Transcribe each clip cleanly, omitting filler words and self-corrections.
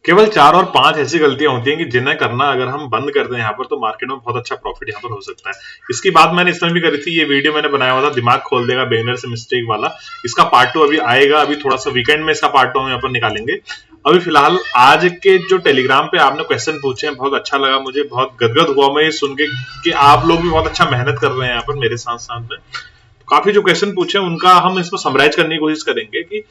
केवल 4 और 5 ऐसी गलतियां होती हैं कि जिन्हें करना अगर हम बंद कर दें यहाँ पर, तो मार्केट में बहुत अच्छा प्रॉफिट यहाँ पर हो सकता है। इसकी बात मैंने इसमें भी करी थी, ये वीडियो मैंने बनाया हुआ था दिमाग खोल देगा बिगिनर से मिस्टेक वाला। इसका पार्ट 2 अभी आएगा, अभी थोड़ा सा वीकेंड में इसका पार्ट 2 हम यहाँ पर निकालेंगे। अभी फिलहाल आज के जो टेलीग्राम पे आपने क्वेश्चन पूछे हैं, बहुत अच्छा लगा मुझे, बहुत गदगद हुआ मैं ये सुन के कि आप लोग भी बहुत अच्छा मेहनत कर रहे हैं यहाँ पर मेरे साथ साथ में। काफी जो क्वेश्चन पूछे उनका हम इसमें समराइज करने की कोशिश करेंगे कि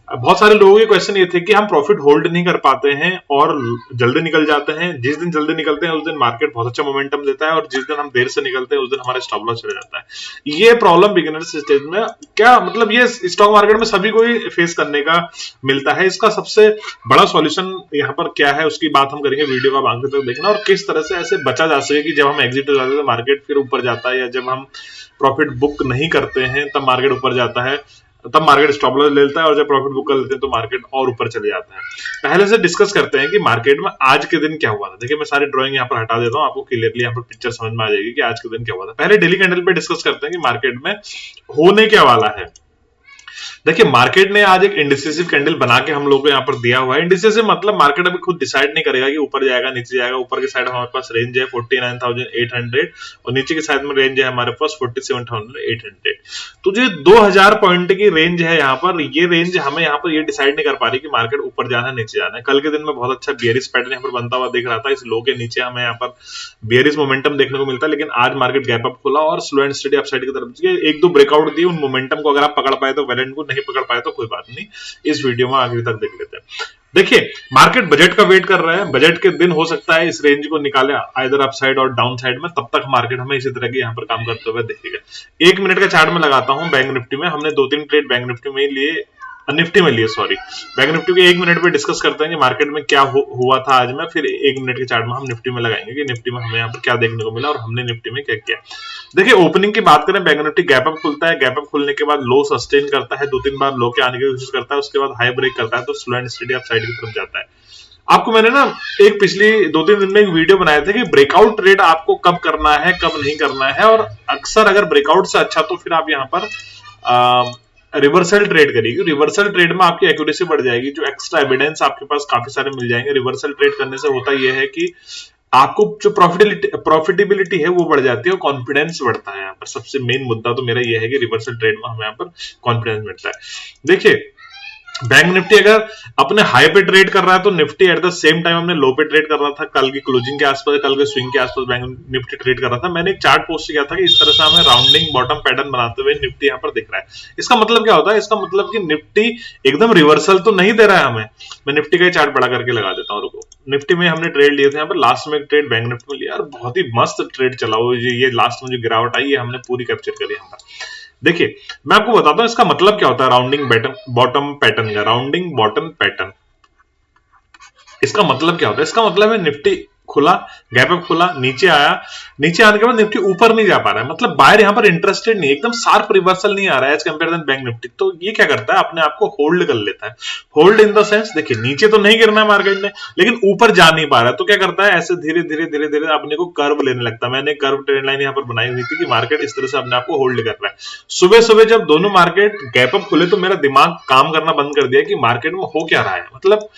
बहुत सारे लोगों के क्वेश्चन ये थे कि हम प्रॉफिट होल्ड नहीं कर पाते हैं और जल्दी निकल जाते हैं। जिस दिन जल्दी निकलते हैं उस दिन मार्केट बहुत अच्छा मोमेंटम देता है, और जिस दिन हम देर से निकलते हैं उस दिन हमारे स्टॉप लॉस चले जाता है। ये प्रॉब्लम बिगिनर्स स्टेज में क्या मतलब ये स्टॉक मार्केट में सभी को ही फेस करने का मिलता है। इसका सबसे बड़ा सॉल्यूशन यहाँ पर क्या है उसकी बात हम करेंगे, वीडियो का आखिर तक देखना, और किस तरह से ऐसे बचा जा सके कि जब हम एग्जिट हो जाते हैं तो मार्केट फिर ऊपर जाता है, या जब हम प्रॉफिट बुक नहीं करते हैं तब मार्केट ऊपर जाता है, तब मार्केट स्टॉप लॉस ले लेता है, और जब प्रॉफिट बुक कर लेते हैं तो मार्केट और ऊपर चले जाता है। पहले से डिस्कस करते हैं कि मार्केट में आज के दिन क्या हुआ था। देखिए मैं सारी ड्राइंग यहाँ पर हटा देता हूँ, आपको क्लियरली यहाँ पर पिक्चर समझ में आ जाएगी कि आज के दिन क्या हुआ था। पहले डेली कैंडल पे डिस्कस करते हैं कि मार्केट में होने क्या वाला है। देखिए मार्केट ने आज एक इंडिसिसिव कैंडल बना के हम लोग को यहाँ पर दिया हुआ है। इंडिसिसिव मतलब मार्केट अभी खुद डिसाइड नहीं करेगा कि ऊपर जाएगा नीचे जाएगा। ऊपर की साइड हमारे पास रेंज है 49,800 और नीचे की साइड में रेंज है हमारे पास 47,800। तो जो 2000 पॉइंट की रेंज है यहाँ पर, ये रेंज हमें यहाँ पर ये डिसाइड नहीं कर पा रही कि मार्केट ऊपर जाना है नीचे जाना है। कल के दिन में बहुत अच्छा बियरिश पैटर्न यहाँ पर बनता हुआ दिख रहा था, इस लो के नीचे हमें यहाँ पर बियरिश मोमेंटम देखने को मिलता है, लेकिन आज मार्केट गैप अप खुला और स्लो एंड स्टडी अपसाइड की तरफ एक दो ब्रेकआउट दिए। उन मोमेंटम को अगर आप पकड़ पाए तो वेल, को नहीं पकड़ पाए तो कोई बात नहीं, इस वीडियो में आखिर तक देख लेते हैं। देखिए मार्केट बजट का वेट कर रहा है, बजट के दिन हो सकता है इस रेंज को निकाले आइदर अपसाइड और डाउन साइड में, तब तक मार्केट हमें इसी तरह के यहाँ पर काम करते हुए दिखेगा। 1 मिनट का चार्ट में लगाता हूं बैंक निफ्टी में, हमने 2-3 ट्रेड बैंक निफ्टी में लिए, निफ्टी में लिए सॉरी। बैंक निफ्टी के 1 मिनट पे डिस्कस करते हैं कि मार्केट में क्या हुआ था आज में, फिर 1 मिनट के चार्ट में हम निफ्टी में लगाएंगे कि निफ्टी में हमें यहाँ पर क्या देखने को मिला और हमने निफ्टी में क्या किया। देखिए ओपनिंग की बात करें, बैंक निफ्टी गैप अप खुलता है, गैप अप खुलने के बाद लो सस्टेन करता है, 2-3 बार लो के आने की कोशिश करता है, उसके बाद हाई ब्रेक करता है, तो slow and study up side की तरफ जाता है। आपको मैंने ना एक पिछली 2-3 दिन में एक वीडियो बनाया था कि ब्रेकआउट ट्रेड आपको कब करना है कब नहीं करना है, और अक्सर अगर ब्रेकआउट से अच्छा तो फिर आप यहाँ पर रिवर्सल ट्रेड करिए। रिवर्सल ट्रेड में आपकी एक्यूरेसी बढ़ जाएगी, जो एक्स्ट्रा एविडेंस आपके पास काफी सारे मिल जाएंगे। रिवर्सल ट्रेड करने से होता यह है कि आपको जो प्रॉफिटेबिलिटी है वो बढ़ जाती है और कॉन्फिडेंस बढ़ता है। यहाँ पर सबसे मेन मुद्दा तो मेरा यह है कि रिवर्सल ट्रेड में हमें यहाँ पर कॉन्फिडेंस मिलता है। देखिए बैंक निफ्टी अगर अपने हाई पे ट्रेड कर रहा है तो Nifty at the same time हमने लो पे ट्रेड कर रहा था। कल की क्लोजिंग के आसपास, कल के स्विंग के आसपास बैंक निफ्टी ट्रेड कर रहा था। मैंने एक चार्ट पोस्ट किया था कि इस तरह से हमें राउंडिंग बॉटम पैटर्न बनाते हुए निफ्टी यहाँ पर दिख रहा है। इसका मतलब क्या होता है? इसका मतलब कि निफ्टी एकदम रिवर्सल तो नहीं दे रहा है हमें। मैं निफ्टी का ही चार्ट बड़ा करके लगा देता हूँ, रुको। निफ्टी में हमने ट्रेड लिए थे यहाँ पर, लास्ट में एक ट्रेड बैंक निफ्टी में लिया और बहुत ही मस्त ट्रेड चला वो। ये लास्ट में जो गिरावट आई है हमने पूरी कैप्चर करी यहाँ पर। देखिए मैं आपको बताता हूं इसका मतलब क्या होता है राउंडिंग बॉटम पैटर्न का। राउंडिंग बॉटम पैटर्न इसका मतलब क्या होता है? इसका मतलब है निफ्टी खुला, गैप अप खुला, नीचे आया, नीचे आने के बाद निफ्टी ऊपर नहीं जा पा रहा है, मतलब बायर यहां पर इंटरेस्टेड नहीं, एकदम शार्प रिवर्सल नहीं आ रहा है as compare than bank Nifty. तो ये क्या करता है? अपने आप को होल्ड कर लेता है। होल्ड इन द सेंस, देखिए नीचे तो नहीं गिरना है मार्केट ने, लेकिन ऊपर जा नहीं पा रहा है, तो क्या करता है? ऐसे धीरे धीरे धीरे धीरे अपने को कर्व लेने लगता है। मैंने कर्व ट्रेंड लाइन यहाँ पर बनाई हुई थी कि मार्केट इस तरह से अपने आप को होल्ड कर रहा है। सुबह सुबह जब दोनों मार्केट गैप अप खुले तो मेरा दिमाग काम करना बंद कर दिया कि मार्केट में हो क्या रहा है। मतलब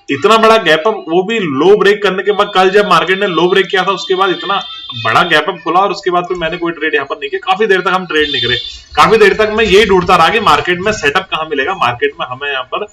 इतना बड़ा गैप अप, वो भी लो ब्रेक करने के बाद। कल जब मार्केट ने लो ब्रेक किया था उसके बाद इतना बड़ा गैप अप खुला और उसके बाद फिर मैंने कोई ट्रेड यहाँ पर नहीं किया। काफी देर तक हम ट्रेड नहीं करे, काफी देर तक मैं यही ढूंढता रहा कि मार्केट में सेटअप कहां मिलेगा, मार्केट में हमें यहाँ पर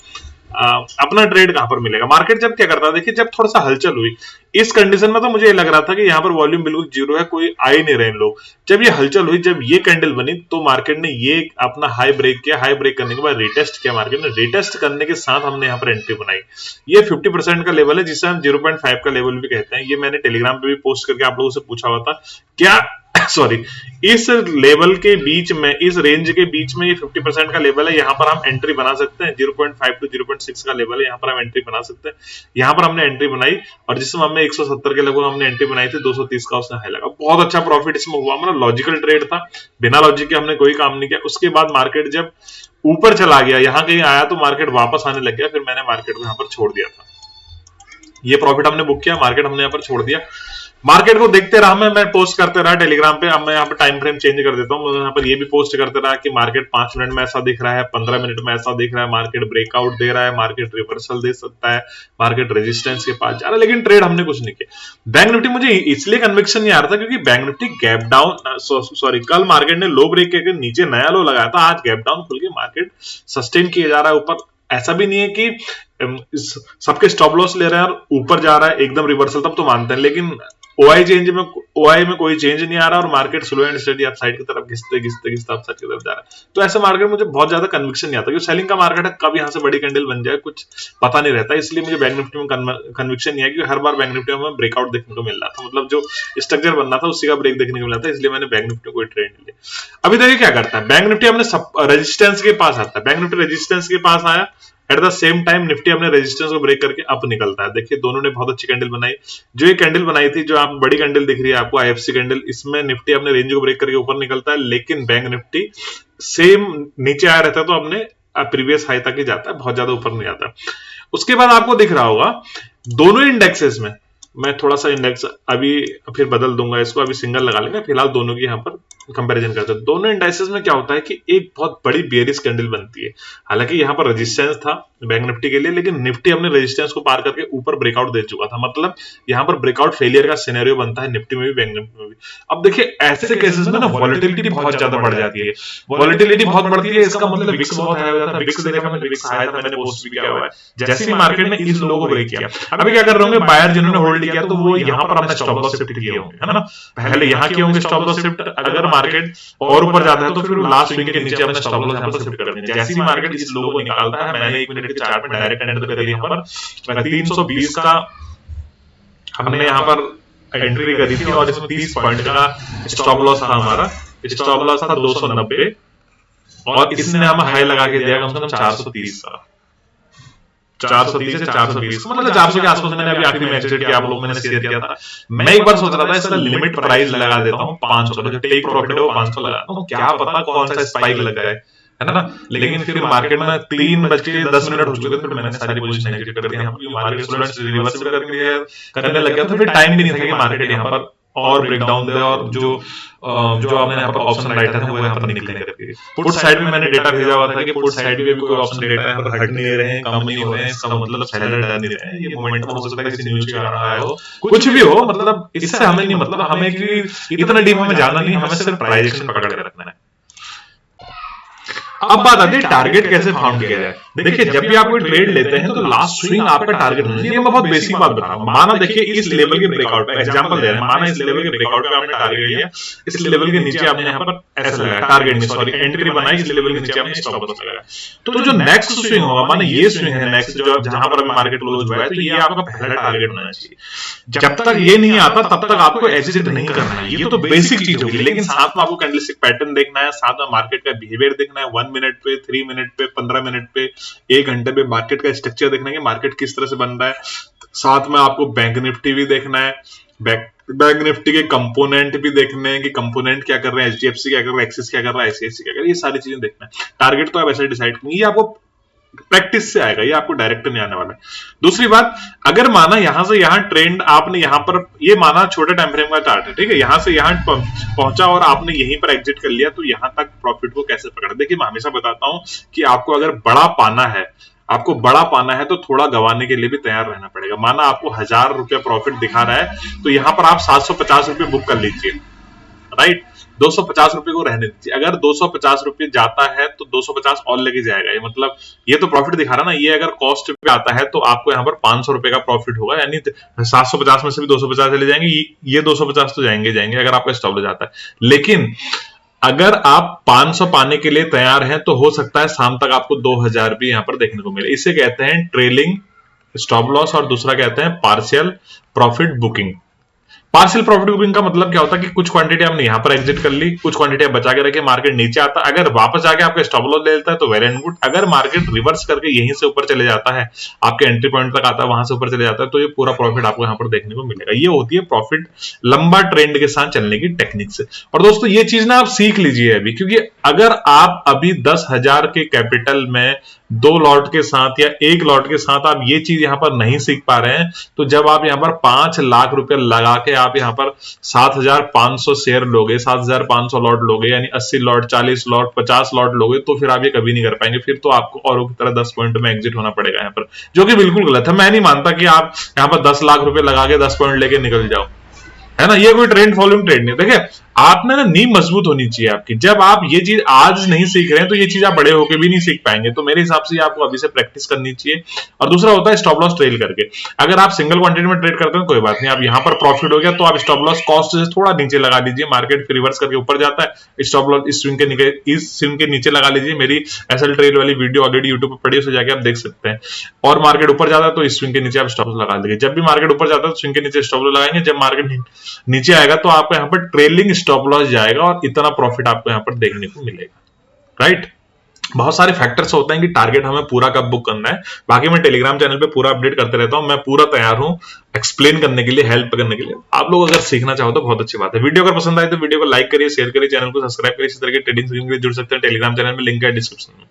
अपना ट्रेड कहां पर मिलेगा। मार्केट जब क्या करता है, देखिए जब थोड़ा सा हलचल हुई इस कंडीशन में तो मुझे ये लग रहा था कि यहाँ पर वॉल्यूम बिल्कुल जीरो है, कोई आ ही नहीं रहे लोग। जब ये हलचल हुई, जब ये कैंडल बनी, तो मार्केट ने ये अपना हाई ब्रेक किया। हाई ब्रेक करने के बाद रिटेस्ट किया मार्केट ने। रिटेस्ट करने के साथ हमने यहाँ पर एंट्री बनाई। ये 50% का लेवल है जिसे हम 0.5 का लेवल भी कहते हैं। ये मैंने टेलीग्राम पे भी पोस्ट करके आप लोगों से पूछा हुआ था क्या सॉरी, इस लेवल के बीच में, इस रेंज के बीच में ये 50% का लेवल है, यहाँ पर हम एंट्री बना सकते हैं। 0.5 टू 0.6 का लेवल है, यहाँ पर हम एंट्री बना सकते हैं। यहाँ पर हमने एंट्री बनाई और जिसमें हमने 170 के लगभग हमने एंट्री बनाई थी, 230 का उसने हाई लगा। बहुत अच्छा प्रॉफिट इसमें हुआ, मतलब लॉजिकल ट्रेड था, बिना लॉजिक के हमने कोई काम नहीं किया। उसके बाद मार्केट जब ऊपर चला गया, यहाँ कहीं आया तो मार्केट वापस आने लग गया, फिर मैंने मार्केट को यहाँ पर छोड़ दिया था। ये प्रॉफिट हमने बुक किया, मार्केट हमने यहाँ पर छोड़ दिया। मार्केट को देखते रहा मैं पोस्ट करते रहा टेलीग्राम पे। अब मैं यहाँ पे टाइम फ्रेम चेंज कर देता हूँ, यहाँ पर ये भी पोस्ट करते रहा कि मार्केट 5 मिनट में ऐसा दिख रहा है, 15 मिनट में ऐसा दिख रहा है, मार्केट ब्रेकआउट दे रहा है, मार्केट रिवर्सल दे सकता है, मार्केट रेजिस्टेंस के पास जा रहा है, लेकिन ट्रेड हमने कुछ नहीं किया। बैंक निफ्टी मुझे इसलिए कन्विक्शन नहीं आ रहा था क्योंकि bank Nifty gap down, sorry कल मार्केट ने लो ब्रेक करके नीचे नया लो लगाया था, आज गैप डाउन खुल के मार्केट सस्टेन किया जा रहा है ऊपर। ऐसा भी नहीं है कि सबके स्टॉप लॉस ले रहे हैं और ऊपर जा रहा है एकदम रिवर्सल, तब तो मानते हैं, लेकिन ओआई में कोई चेंज नहीं आ रहा और market slow and steady up side की तरफ घिसते अप साइड की तरफ जा रहा है। तो ऐसे मार्केट मुझे बहुत ज्यादा कन्विक्शन नहीं आता क्योंकि सेलिंग का मार्केट है, कब यहाँ से बड़ी कैंडल बन जाए कुछ पता नहीं रहता, इसलिए मुझे बैंक निफ्टी में कन्विक्शन नहीं है क्योंकि हर बार बैंक निफ्टी में ब्रेकआउट देखने को मिल रहा था, मतलब जो स्ट्रक्चर बनना था उसी का ब्रेक देखने को मिला था, इसलिए मैंने बैंक निफ्टी में कोई ट्रेड नहीं लिया। अभी देखिए क्या करता है बैंक निफ्टी, हमने रेजिस्टेंस के पास आता है, बैंक निफ्टी रेजिस्टेंस के पास आया, at the same time Nifty अपने रेजिस्टेंस को ब्रेक करके अप निकलता है। देखिए दोनों ने बहुत अच्छी कैंडल बनाई, जो ये कैंडल बनाई थी, जो आप बड़ी कैंडल दिख रही है आपको आईएफसी कैंडल, इसमें निफ्टी अपने रेंज को ब्रेक करके ऊपर निकलता है, लेकिन बैंक निफ्टी सेम नीचे आया रहता है तो अपने प्रीवियस हाई तक ही जाता है, बहुत ज्यादा ऊपर नहीं आता। उसके बाद आपको दिख रहा होगा दोनों इंडेक्सेस में, मैं थोड़ा सा इंडेक्स अभी फिर बदल दूंगा इसको, अभी सिंगल लगा लेंगे, फिलहाल दोनों की यहाँ पर कंपैरिजन करते हैं। दोनों इंडाइसेस में क्या होता है कि एक बहुत बड़ी बेयरिश कैंडल बनती है, हालांकि यहाँ पर रेजिस्टेंस था बैंक निफ्टी के लिए, लेकिन निफ्टी अपने रेजिस्टेंस को पार करके ऊपर ब्रेकआउट दे चुका था, मतलब यहाँ पर ब्रेकआउट फेलियर का सिनेरियो बनता है निफ्टी में भी बैंक निफ्टी में भी। अब देखिए ऐसे केसेस में ना वॉलेटिलिटी बहुत ज्यादा बढ़ जाती है, वॉलेटिलिटी बहुत बढ़ती है, इसका मतलब विक्स बहुत हाई हो जाता है। विक्स देखा मैंने, विक्स आया था, मैंने पोस्ट भी किया हुआ है, जैसे ही मार्केट ने इस लो को ब्रेक किया, अभी क्या कर रहे होंगे बायर जिन्होंने होल्ड किया तो वो यहाँ पर अपना स्टॉप लॉस शिफ्ट किए होंगे, है ना, पहले यहाँ किए होंगे स्टॉप लॉस शिफ्ट, अगर मार्केट और ऊपर जाता है तो फिर लास्ट स्विंग के नीचे अपना स्टॉप लॉस यहाँ पर शिफ्ट कर देंगे। जैसे ही मार्केट इस लो को निकालता है, मैंने 1 मिनट के चार्ट में डायरेक्ट एंटर कर दिया, यहाँ पर 320 का हमने यहाँ पर एंट्री करी थी और इसमें 30 पॉइंट का स्टॉप लॉस था, हमारा स्टॉप लॉस था 290 और इसने हमें हाई लगा के दिया कम से कम 430 का, 430 से 420, मतलब 400 के आसपास मैंने अभी आखिरी में एग्जिट किया, आप लोग मैंने शेयर किया था। मैं एक बार सोच रहा था इसका लिमिट प्राइस लगा देता हूँ 500, जो टेक प्रॉफिट है वो 500 लगाता हूँ, क्या पता कौन सा स्पाइक लग जाए, है ना। लेकिन फिर मार्केट में 3:10 हो चुके थे, फिर मैंने सारी पोजीशन एग्जिट कर दी, मार्केट स्टूडेंट्स रिवर्स करने लग गया था, फिर टाइम भी नहीं था कि मार्केट यहाँ पर और ब्रेकडाउन दे और जो आपने यहाँ पर ऑप्शन राइटर है वो यहाँ पर निकले करके। पुट साइड में मैंने डेटा भेजा हुआ था कि पुट साइड में भी कोई ऑप्शन डेटा यहाँ पर हट नहीं रहे हैं, कम नहीं हो रहे हैं, इसका मतलब सेलर डर नहीं रहे हैं, ये मोमेंटम हो सकता है किसी न्यूज के कारण आया हो, कुछ भी हो, मतलब इससे हमें नहीं, मतलब हमें कि इतना डीप हमें जाना नहीं, हमें सिर्फ प्राइस एक्शन पकड़ के रखना है। अब बात आती है टारगेट कैसे फाउंड किया जाए। देखिए जब भी आप कोई ट्रेड लेते हैं तो लास्ट स्विंग आपका टारगेट होना चाहिए। मैं बहुत बेसिक बात बता रहा हूं, माना देखिए इस लेवल के ब्रेकआउट पे एग्जांपल दे रहे हैं, माना इस लेवल के ब्रेकआउट पे आपने टारगेट लिया, इस लेवल के नीचे आपने यहाँ पर ऐसा लगाया टारगेट में, सॉरी एंट्री बनाई, इस लेवल के नीचे आपने स्टॉप लॉस लगाया, तो जो नेक्स्ट स्विंग होगा, माना ये स्विंग है नेक्स्ट जो जहां पर अभी मार्केट क्लोज हुआ है, तो ये आपका पहला टारगेट होना चाहिए। जब तक ये नहीं आता तब तक आपको एग्जिट नहीं करना है, ये तो बेसिक चीज होगी, लेकिन साथ में आपको कैंडलस्टिक पैटर्न देखना है, साथ में मार्केट का बिहेवियर देखना है, 1 मिनट पे, 3 मिनट पे, 15 मिनट पे, 1 घंटे पे मार्केट का स्ट्रक्चर देखना है कि मार्केट किस तरह से बन रहा है। साथ में आपको बैंक निफ्टी भी देखना है, बैंक निफ्टी के कंपोनेंट भी देखने हैं कि कंपोनेंट क्या कर रहे हैं, एचडीएफसी क्या कर रहा है, एक्सिस क्या कर रहा है, आईसीआईसी क्या कर रहा है, ये सारी चीजें देखना है। टारगेट तो आप ऐसे डिसाइड करेंगे, ये आपको प्रैक्टिस से आएगा, ये आपको डायरेक्ट नहीं आने वाला है। दूसरी बात, अगर माना यहां से यहां ट्रेंड आपने यहां पर, ये माना छोटे टाइम फ्रेम का चार्ट है, ठीक है, यहां से यहां पहुंचा और आपने यहीं पर एग्जिट कर लिया, तो यहां तक प्रॉफिट को कैसे पकड़ा। देखिए मैं हमेशा बताता हूं कि आपको अगर बड़ा पाना है, आपको बड़ा पाना है तो थोड़ा गंवाने के लिए भी तैयार रहना पड़ेगा। माना आपको 1000 रुपया प्रॉफिट दिखा रहा है, तो यहां पर आप 750 रुपये बुक कर लीजिए, राइट, 250 रुपए को रहने दीजिए। अगर 250 रुपए जाता है तो 250 और लेके जाएगा, ये मतलब ये तो प्रॉफिट दिखा रहा ना, ये अगर कॉस्ट पे आता है तो आपको यहाँ पर 500 रुपए का प्रॉफिट होगा, यानी 750 में से भी 250 चले जाएंगे, ये 250 तो जाएंगे अगर आपका स्टॉप हो जाता है। लेकिन अगर आप 500 पाने के लिए तैयार हैं तो हो सकता है शाम तक आपको 2000 भी यहाँ पर देखने को मिले। इसे कहते हैं ट्रेलिंग स्टॉप लॉस और दूसरा कहते हैं partial profit booking. Partial profit booking का मतलब क्या होता है कि कुछ क्वांटिटी आपने यहां पर एग्जिट कर ली, कुछ क्वांटिटी आप बचा के रखे, मार्केट नीचे आता है, अगर वापस आके आपका स्टॉप लॉस ले लेता है तो वेल एंड गुड। अगर मार्केट रिवर्स करके यहीं से ऊपर चले जाता है, आपके एंट्री पॉइंट तक आता है, वहां से ऊपर चले जाता है, तो ये पूरा प्रॉफिट आपको यहाँ पर देखने को मिलेगा। ये होती है प्रॉफिट लंबा ट्रेंड के साथ चलने की टेक्निक से। और दोस्तों ये चीज ना आप सीख लीजिए अभी, क्योंकि अगर आप अभी 10,000 के कैपिटल में 2 लॉट के साथ या 1 लॉट के साथ आप ये चीज यहाँ पर नहीं सीख पा रहे हैं, तो जब आप यहाँ पर 5 लाख रुपए लगा के आप यहाँ पर 7,500 शेयर लोगे, 7,500 लॉट लोगे, यानी 80 लॉट, 40 लॉट, 50 लॉट लोगे, तो फिर आप ये कभी नहीं कर पाएंगे। फिर तो आपको औरों की तरह 10 पॉइंट में एग्जिट होना पड़ेगा यहाँ पर, जो कि बिल्कुल गलत है। मैं नहीं मानता कि आप यहाँ पर 10 लाख रुपए लगा के 10 पॉइंट लेके निकल जाओ, है ना। ये कोई ट्रेंड फॉलोइंग ट्रेड नहीं। देखिए, आपने ना नींव मजबूत होनी चाहिए आपकी। जब आप ये चीज आज नहीं सीख रहे हैं तो ये चीज आप बड़े होकर भी नहीं सीख पाएंगे। तो मेरे हिसाब से आपको अभी से प्रैक्टिस करनी चाहिए। और दूसरा होता है स्टॉप लॉस ट्रेल करके। अगर आप सिंगल क्वांटिटी में ट्रेड करते हैं कोई बात नहीं, आप यहाँ पर प्रॉफिट हो गया तो आप स्टॉप लॉस कॉस्ट से थोड़ा नीचे लगा लीजिए। मार्केट रिवर्स करके ऊपर जाता है, स्टॉप लॉस इस स्विंग के नीचे लगा लीजिए। मेरी एसएल ट्रेल वाली वीडियो ऑलरेडी यूट्यूब पर पड़ी है, उसे जाके आप देख सकते हैं। और मार्केट ऊपर जाता है तो इस स्विंग के नीचे आप स्टॉप लॉस लगा लीजिए। जब भी मार्केट ऊपर जाता है तो स्विंग के नीचे स्टॉप लॉस लगाएंगे। जब मार्केट नीचे आएगा तो आपको यहाँ पर ट्रेलिंग स्टॉप लॉस जाएगा और इतना प्रॉफिट आपको यहाँ पर देखने को मिलेगा, राइट। बहुत सारे फैक्टर्स होते हैं कि टारगेट हमें पूरा कब बुक करना है। बाकी मैं टेलीग्राम चैनल पे पूरा अपडेट करते रहता हूं। मैं पूरा तैयार हूं एक्सप्लेन करने के लिए, हेल्प करने के लिए। आप लोग अगर सीखना चाहो तो बहुत अच्छी बात है। वीडियो अगर पसंद आए तो वीडियो को लाइक करिए, शेयर करिए, चैनल को सब्सक्राइब करिए। इसी तरह के ट्रेडिंग के लिए जुड़ सकते हैं टेलीग्राम चैनल में, लिंक है डिस्क्रिप्शन में।